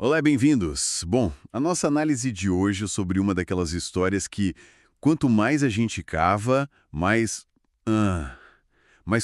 Olá, bem-vindos! Bom, a nossa análise de hoje é sobre uma daquelas histórias que, quanto mais a gente cava, mais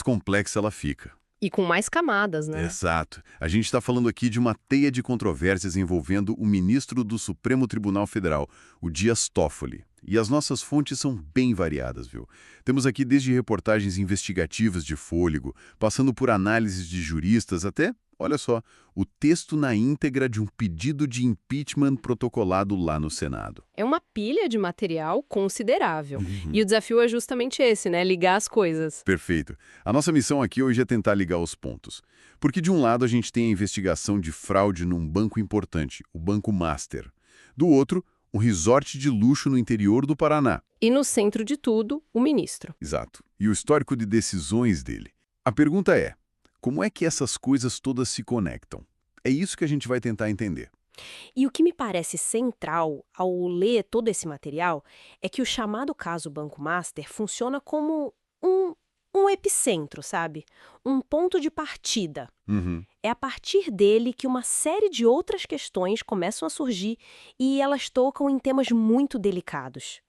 complexa ela fica. E com mais camadas, né? Exato. A gente está falando aqui de uma teia de controvérsias envolvendo o ministro do Supremo Tribunal Federal, o Dias Toffoli. E as nossas fontes são bem variadas, viu? Temos aqui desde reportagens investigativas de Fôlego, passando por análises de juristas até, olha só, o texto na íntegra de um pedido de impeachment protocolado lá no Senado. É uma pilha de material considerável. E o desafio é justamente esse, né? Ligar as coisas. Perfeito. A nossa missão aqui hoje é tentar ligar os pontos. Porque de um lado a gente tem a investigação de fraude num banco importante, o Banco Master. Do outro, um resort de luxo no interior do Paraná. E no centro de tudo, o ministro. Exato. E o histórico de decisões dele. A pergunta é, como é que essas coisas todas se conectam? É isso que a gente vai tentar entender. E o que me parece central ao ler todo esse material é que o chamado caso Banco Master funciona como um epicentro, sabe? Um ponto de partida. Uhum. É a partir dele que uma série de outras questões começam a surgir e elas tocam em temas muito delicados.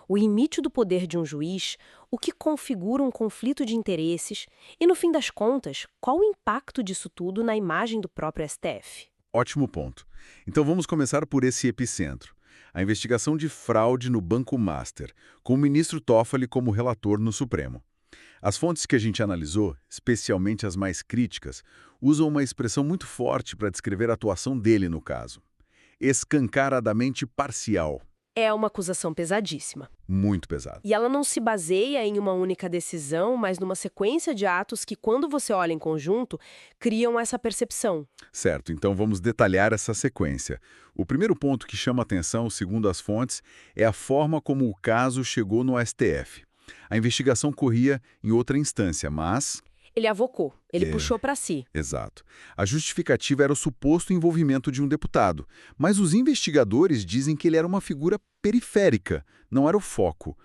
O limite do poder de um juiz, o que configura um conflito de interesses e, no fim das contas, qual o impacto disso tudo na imagem do próprio STF. Ótimo ponto. Então vamos começar por esse epicentro. A investigação de fraude no Banco Master, com o ministro Toffoli como relator no Supremo. As fontes que a gente analisou, especialmente as mais críticas, usam uma expressão muito forte para descrever a atuação dele no caso. Escancaradamente parcial. É uma acusação pesadíssima. Muito pesado. E ela não se baseia em uma única decisão, mas numa sequência de atos que, quando você olha em conjunto, criam essa percepção. Certo, então vamos detalhar essa sequência. O primeiro ponto que chama atenção, segundo as fontes, é a forma como o caso chegou no STF. A investigação corria em outra instância, mas... Ele avocou, ele puxou para si. Exato. A justificativa era o suposto envolvimento de um deputado, mas os investigadores dizem que ele era uma figura periférica, não era o foco.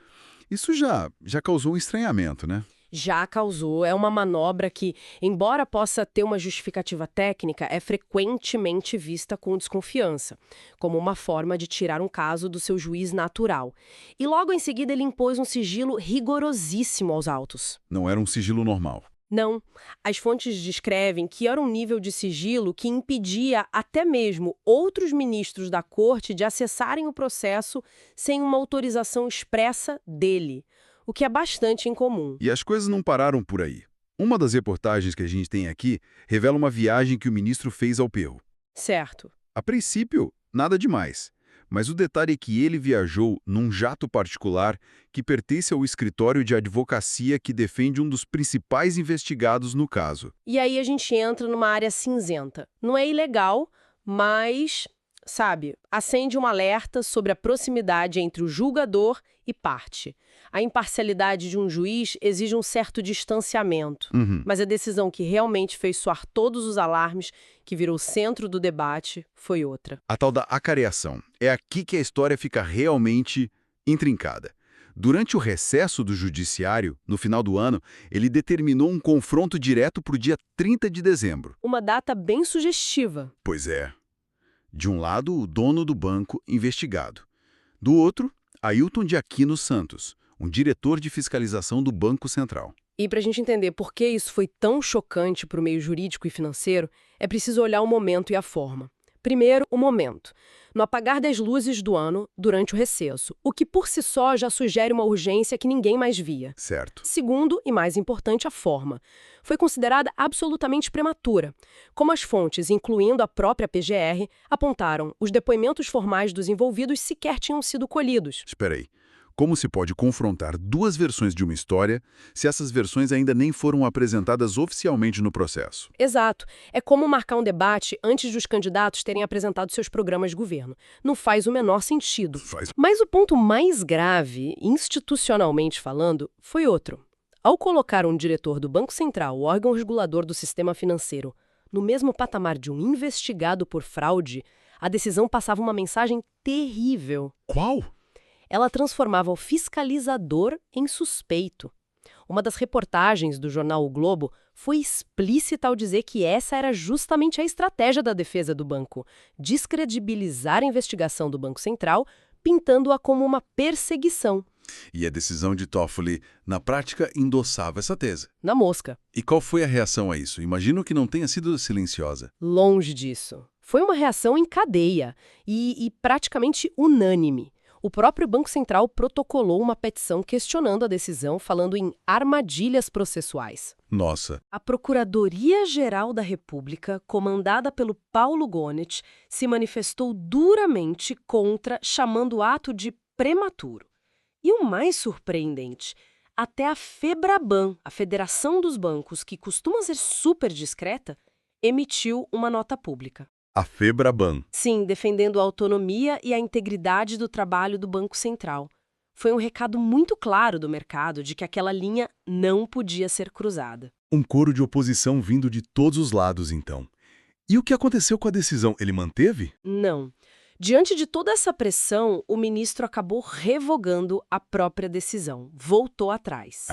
Isso já causou um estranhamento, né? Já causou, é uma manobra que, embora possa ter uma justificativa técnica, é frequentemente vista com desconfiança, como uma forma de tirar um caso do seu juiz natural. E logo em seguida ele impôs um sigilo rigorosíssimo aos autos. Não era um sigilo normal. Não, as fontes descrevem que era um nível de sigilo que impedia até mesmo outros ministros da corte de acessarem o processo sem uma autorização expressa dele, o que é bastante incomum. E as coisas não pararam por aí. Uma das reportagens que a gente tem aqui revela uma viagem que o ministro fez ao Peru. Certo. A princípio, nada demais. Mas o detalhe é que ele viajou num jato particular que pertence ao escritório de advocacia que defende um dos principais investigados no caso. E aí a gente entra numa área cinzenta. Não é ilegal, mas, sabe, acende um alerta sobre a proximidade entre o julgador e parte. A imparcialidade de um juiz exige um certo distanciamento. Mas a decisão que realmente fez soar todos os alarmes, que virou o centro do debate, foi outra. A tal da acareação. É aqui que a história fica realmente intrincada. Durante o recesso do judiciário, no final do ano, ele determinou um confronto direto para o dia 30 de dezembro. Uma data bem sugestiva. Pois é. De um lado, o dono do banco investigado. Do outro, Ailton de Aquino Santos, um diretor de fiscalização do Banco Central. E para a gente entender por que isso foi tão chocante para o meio jurídico e financeiro, é preciso olhar o momento e a forma. Primeiro, o momento. No apagar das luzes do ano, durante o recesso, o que por si só já sugere uma urgência que ninguém mais via. Certo. Segundo, e mais importante, a forma. Foi considerada absolutamente prematura. Como as fontes, incluindo a própria PGR, apontaram, os depoimentos formais dos envolvidos sequer tinham sido colhidos. Espera aí. Como se pode confrontar duas versões de uma história se essas versões ainda nem foram apresentadas oficialmente no processo? Exato. É como marcar um debate antes dos candidatos terem apresentado seus programas de governo. Não faz o menor sentido. Mas o ponto mais grave, institucionalmente falando, foi outro. Ao colocar um diretor do Banco Central, o órgão regulador do sistema financeiro, no mesmo patamar de um investigado por fraude, a decisão passava uma mensagem terrível. Qual? Ela transformava o fiscalizador em suspeito. Uma das reportagens do jornal O Globo foi explícita ao dizer que essa era justamente a estratégia da defesa do banco: descredibilizar a investigação do Banco Central, pintando-a como uma perseguição. E a decisão de Toffoli, na prática, endossava essa tese. Na mosca. E qual foi a reação a isso? Imagino que não tenha sido silenciosa. Longe disso. Foi uma reação em cadeia e praticamente unânime. O próprio Banco Central protocolou uma petição questionando a decisão, falando em armadilhas processuais. Nossa. A Procuradoria-Geral da República, comandada pelo Paulo Gonet, se manifestou duramente contra, chamando o ato de prematuro. E o mais surpreendente, até a FEBRABAN, a Federação dos Bancos, que costuma ser super discreta, emitiu uma nota pública. A FEBRABAN. Sim, defendendo a autonomia e a integridade do trabalho do Banco Central. Foi um recado muito claro do mercado de que aquela linha não podia ser cruzada. Um coro de oposição vindo de todos os lados, então. E o que aconteceu com a decisão? Ele manteve? Não. Diante de toda essa pressão, o ministro acabou revogando a própria decisão. Voltou atrás.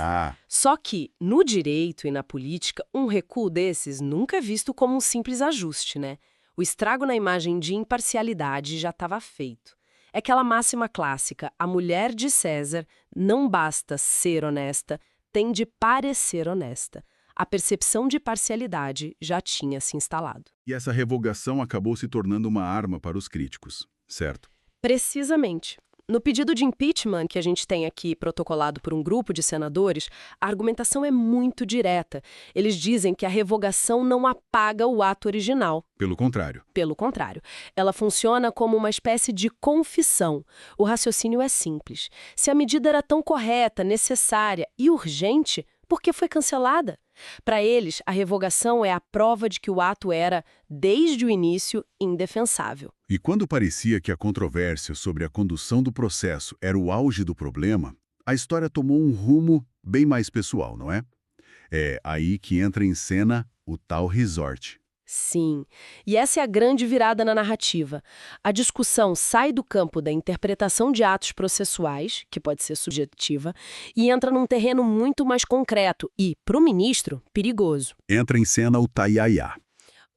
Só que, no direito e na política, um recuo desses nunca é visto como um simples ajuste, né? O estrago na imagem de imparcialidade já estava feito. É aquela máxima clássica: a mulher de César não basta ser honesta, tem de parecer honesta. A percepção de parcialidade já tinha se instalado. E essa revogação acabou se tornando uma arma para os críticos, certo? Precisamente. No pedido de impeachment que a gente tem aqui protocolado por um grupo de senadores, a argumentação é muito direta. Eles dizem que a revogação não apaga o ato original. Pelo contrário. Pelo contrário. Ela funciona como uma espécie de confissão. O raciocínio é simples. Se a medida era tão correta, necessária e urgente, por que foi cancelada? Para eles, a revogação é a prova de que o ato era, desde o início, indefensável. E quando parecia que a controvérsia sobre a condução do processo era o auge do problema, a história tomou um rumo bem mais pessoal, não é? É aí que entra em cena o tal resort. Sim, e essa é a grande virada na narrativa. A discussão sai do campo da interpretação de atos processuais, que pode ser subjetiva, e entra num terreno muito mais concreto e, para o ministro, perigoso. Entra em cena o Taiaiá.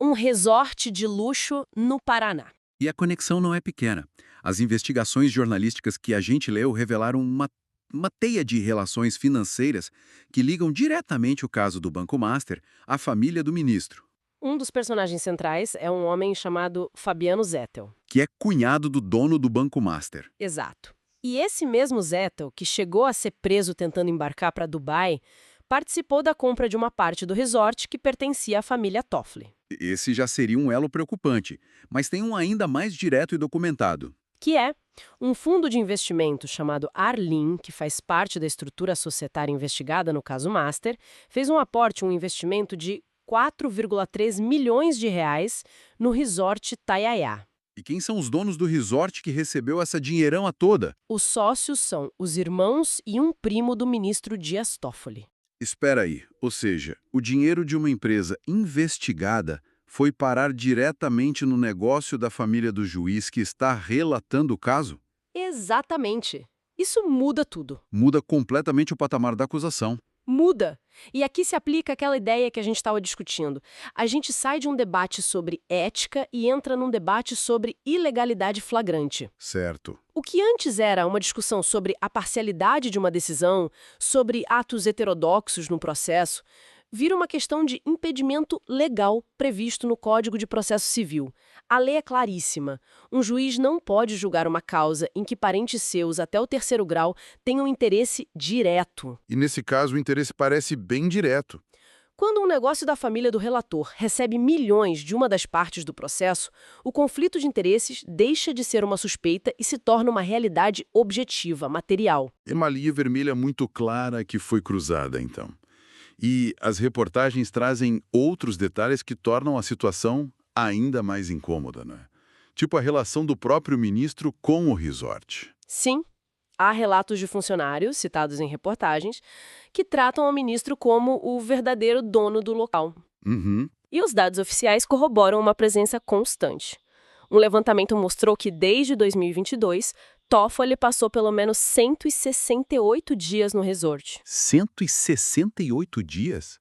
Um resort de luxo no Paraná. E a conexão não é pequena. As investigações jornalísticas que a gente leu revelaram uma teia de relações financeiras que ligam diretamente o caso do Banco Master à família do ministro. Um dos personagens centrais é um homem chamado Fabiano Zettel. Que é cunhado do dono do Banco Master. Exato. E esse mesmo Zettel, que chegou a ser preso tentando embarcar para Dubai, participou da compra de uma parte do resort que pertencia à família Toffoli. Esse já seria um elo preocupante, mas tem um ainda mais direto e documentado. Que é um fundo de investimento chamado Arlin, que faz parte da estrutura societária investigada no caso Master, fez um aporte, um investimento de 4,3 milhões de reais no resort Taiaiá. E quem são os donos do resort que recebeu essa dinheirama toda? Os sócios são os irmãos e um primo do ministro Dias Toffoli. Espera aí, ou seja, o dinheiro de uma empresa investigada foi parar diretamente no negócio da família do juiz que está relatando o caso? Exatamente. Isso muda tudo. Muda completamente o patamar da acusação. Muda. E aqui se aplica aquela ideia que a gente estava discutindo. A gente sai de um debate sobre ética e entra num debate sobre ilegalidade flagrante. Certo. O que antes era uma discussão sobre a parcialidade de uma decisão, sobre atos heterodoxos no processo, vira uma questão de impedimento legal previsto no Código de Processo Civil. A lei é claríssima. Um juiz não pode julgar uma causa em que parentes seus, até o 3º grau, tenham interesse direto. E nesse caso o interesse parece bem direto. Quando um negócio da família do relator recebe milhões de uma das partes do processo, o conflito de interesses deixa de ser uma suspeita e se torna uma realidade objetiva, material. É uma linha vermelha muito clara que foi cruzada, então. E as reportagens trazem outros detalhes que tornam a situação ainda mais incômoda, né? Tipo a relação do próprio ministro com o resort. Sim, há relatos de funcionários, citados em reportagens, que tratam o ministro como o verdadeiro dono do local. E os dados oficiais corroboram uma presença constante. Um levantamento mostrou que, desde 2022, Toffoli passou pelo menos 168 dias no resort. 168 dias?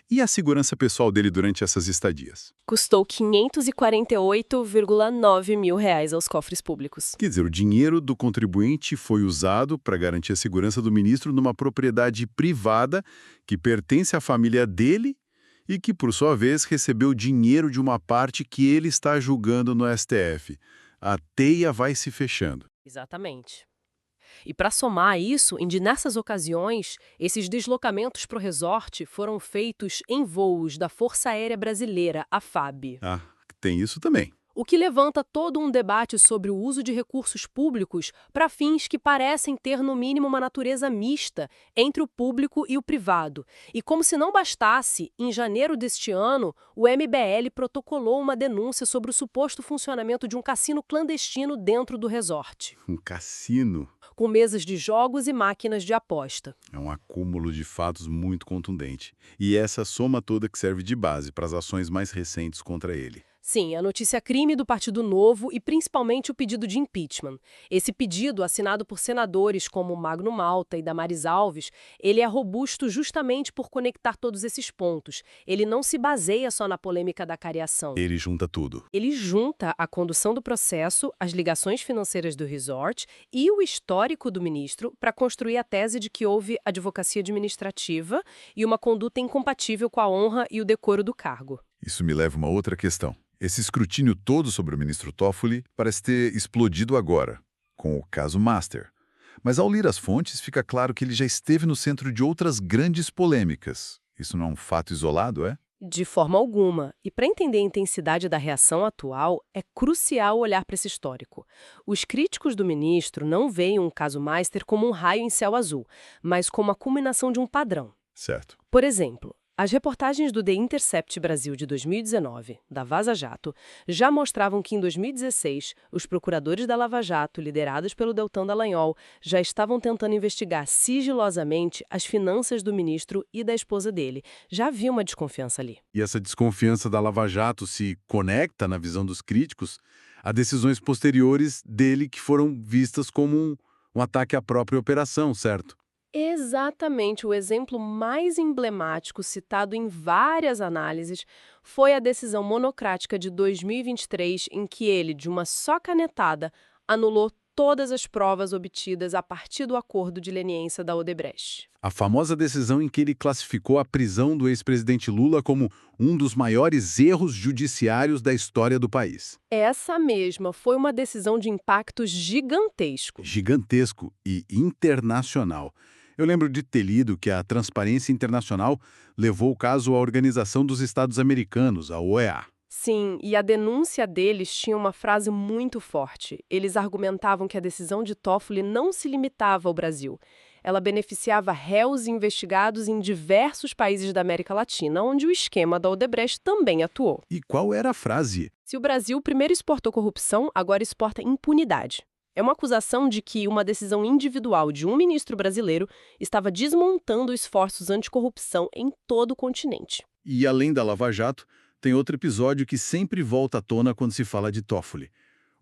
E a segurança pessoal dele durante essas estadias? Custou 548,9 mil reais aos cofres públicos. Quer dizer, o dinheiro do contribuinte foi usado para garantir a segurança do ministro numa propriedade privada que pertence à família dele e que, por sua vez, recebeu dinheiro de uma parte que ele está julgando no STF. A teia vai se fechando. Exatamente. E para somar isso, em diversas ocasiões, esses deslocamentos para o resort foram feitos em voos da Força Aérea Brasileira, a FAB. Ah, tem isso também. O que levanta todo um debate sobre o uso de recursos públicos para fins que parecem ter, no mínimo, uma natureza mista entre o público e o privado. E como se não bastasse, em janeiro deste ano, o MBL protocolou uma denúncia sobre o suposto funcionamento de um cassino clandestino dentro do resort, Um cassino com mesas de jogos e máquinas de aposta. é um acúmulo de fatos muito contundente. E essa soma toda que serve de base para as ações mais recentes contra ele. Sim, a notícia crime do Partido Novo e principalmente o pedido de impeachment. Esse pedido, assinado por senadores como Magno Malta e Damares Alves, ele é robusto justamente por conectar todos esses pontos. Ele não se baseia só na polêmica da cariação. Ele junta tudo. Ele junta a condução do processo, as ligações financeiras do resort e o histórico do ministro para construir a tese de que houve advocacia administrativa e uma conduta incompatível com a honra e o decoro do cargo. Isso me leva a uma outra questão. Esse escrutínio todo sobre o ministro Toffoli parece ter explodido agora, com o caso Master. Mas ao ler as fontes, fica claro que ele já esteve no centro de outras grandes polêmicas. Isso não é um fato isolado, é? De forma alguma. E para entender a intensidade da reação atual, é crucial olhar para esse histórico. Os críticos do ministro não veem o caso Master como um raio em céu azul, mas como a culminação de um padrão. Certo. Por exemplo, as reportagens do The Intercept Brasil de 2019, da Vaza Jato, já mostravam que em 2016, os procuradores da Lava Jato, liderados pelo Deltan Dallagnol, já estavam tentando investigar sigilosamente as finanças do ministro e da esposa dele. Já havia uma desconfiança ali. E essa desconfiança da Lava Jato se conecta, na visão dos críticos, a decisões posteriores dele que foram vistas como um ataque à própria operação, certo? Exatamente. O exemplo mais emblemático citado em várias análises foi a decisão monocrática de 2023, em que ele, de uma só canetada, anulou todas as provas obtidas a partir do acordo de leniência da Odebrecht. A famosa decisão em que ele classificou a prisão do ex-presidente Lula como um dos maiores erros judiciários da história do país. Essa mesma foi uma decisão de impacto gigantesco. Gigantesco e internacional. Eu lembro de ter lido que a Transparência Internacional levou o caso à Organização dos Estados Americanos, a OEA. Sim, e a denúncia deles tinha uma frase muito forte. Eles argumentavam que a decisão de Toffoli não se limitava ao Brasil. Ela beneficiava réus investigados em diversos países da América Latina, onde o esquema da Odebrecht também atuou. E qual era a frase? Se o Brasil primeiro exportou corrupção, agora exporta impunidade. É uma acusação de que uma decisão individual de um ministro brasileiro estava desmontando esforços anticorrupção em todo o continente. E além da Lava Jato, tem outro episódio que sempre volta à tona quando se fala de Toffoli.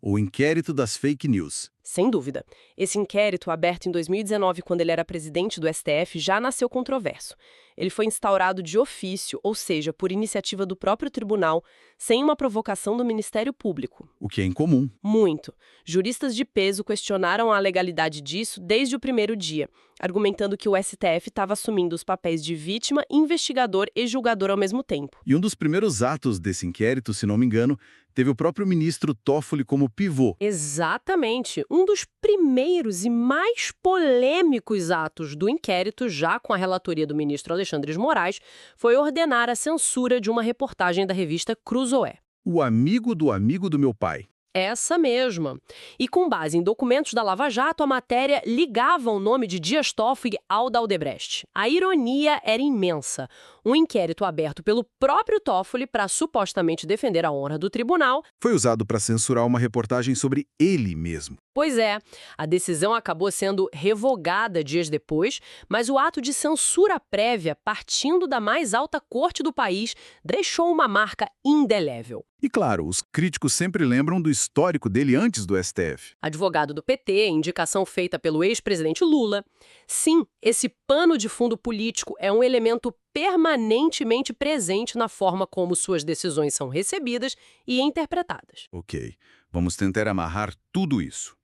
O inquérito das fake news. Sem dúvida. Esse inquérito, aberto em 2019, quando ele era presidente do STF, já nasceu controverso. Ele foi instaurado de ofício, ou seja, por iniciativa do próprio tribunal, sem uma provocação do Ministério Público. O que é incomum. Muito. Juristas de peso questionaram a legalidade disso desde o primeiro dia, argumentando que o STF estava assumindo os papéis de vítima, investigador e julgador ao mesmo tempo. E um dos primeiros atos desse inquérito, se não me engano, teve o próprio ministro Toffoli como pivô. Exatamente. Um dos primeiros e mais polêmicos atos do inquérito, já com a relatoria do ministro Alexandre de Moraes, foi ordenar a censura de uma reportagem da revista Cruzoé. O amigo do meu pai. Essa mesma. E com base em documentos da Lava Jato, a matéria ligava o nome de Dias Toffoli ao da Odebrecht. A ironia era imensa. Um inquérito aberto pelo próprio Toffoli para supostamente defender a honra do tribunal Foi usado para censurar uma reportagem sobre ele mesmo. Pois é, a decisão acabou sendo revogada dias depois, mas o ato de censura prévia, partindo da mais alta corte do país, deixou uma marca indelével. E claro, os críticos sempre lembram do histórico dele antes do STF. Advogado do PT, indicação feita pelo ex-presidente Lula. Sim, esse pano de fundo político é um elemento permanentemente presente na forma como suas decisões são recebidas e interpretadas. Ok, vamos tentar amarrar tudo isso.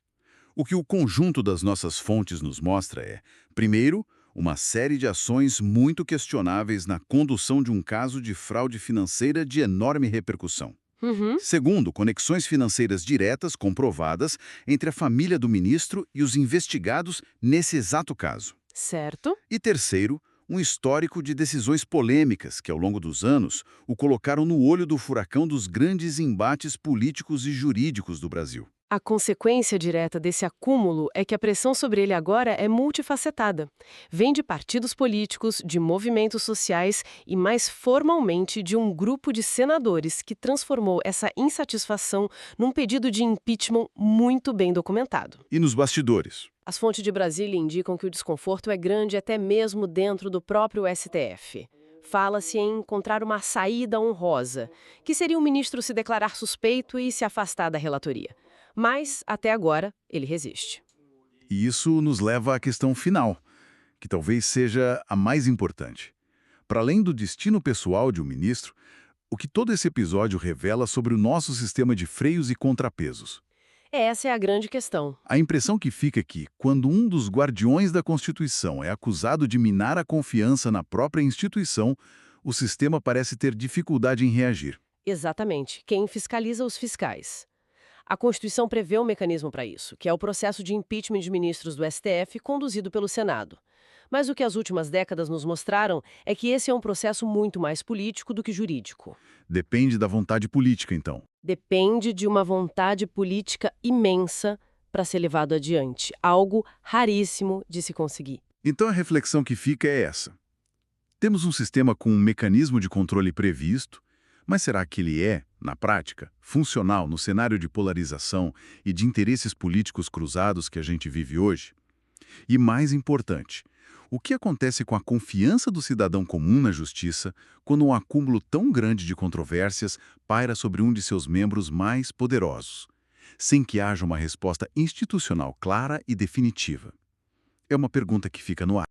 O que o conjunto das nossas fontes nos mostra é, primeiro, uma série de ações muito questionáveis na condução de um caso de fraude financeira de enorme repercussão. Segundo, conexões financeiras diretas comprovadas entre a família do ministro e os investigados nesse exato caso. Certo? E terceiro, um histórico de decisões polêmicas que, ao longo dos anos, o colocaram no olho do furacão dos grandes embates políticos e jurídicos do Brasil. A consequência direta desse acúmulo é que a pressão sobre ele agora é multifacetada. Vem de partidos políticos, de movimentos sociais e, mais formalmente, de um grupo de senadores que transformou essa insatisfação num pedido de impeachment muito bem documentado. E nos bastidores? As fontes de Brasília indicam que o desconforto é grande até mesmo dentro do próprio STF. Fala-se em encontrar uma saída honrosa, que seria o ministro se declarar suspeito e se afastar da relatoria. Mas, até agora, ele resiste. E isso nos leva à questão final, que talvez seja a mais importante. Para além do destino pessoal de um ministro, o que todo esse episódio revela sobre o nosso sistema de freios e contrapesos. Essa é a grande questão. A impressão que fica é que, quando um dos guardiões da Constituição é acusado de minar a confiança na própria instituição, o sistema parece ter dificuldade em reagir. Exatamente. Quem fiscaliza os fiscais? A Constituição prevê um mecanismo para isso, que é o processo de impeachment de ministros do STF conduzido pelo Senado. Mas o que as últimas décadas nos mostraram é que esse é um processo muito mais político do que jurídico. Depende da vontade política, então. Depende de uma vontade política imensa para ser levado adiante, algo raríssimo de se conseguir. Então a reflexão que fica é essa. Temos um sistema com um mecanismo de controle previsto, mas será que ele é, na prática, funcional no cenário de polarização e de interesses políticos cruzados que a gente vive hoje? E mais importante, o que acontece com a confiança do cidadão comum na justiça quando um acúmulo tão grande de controvérsias paira sobre um de seus membros mais poderosos, sem que haja uma resposta institucional clara e definitiva? É uma pergunta que fica no ar.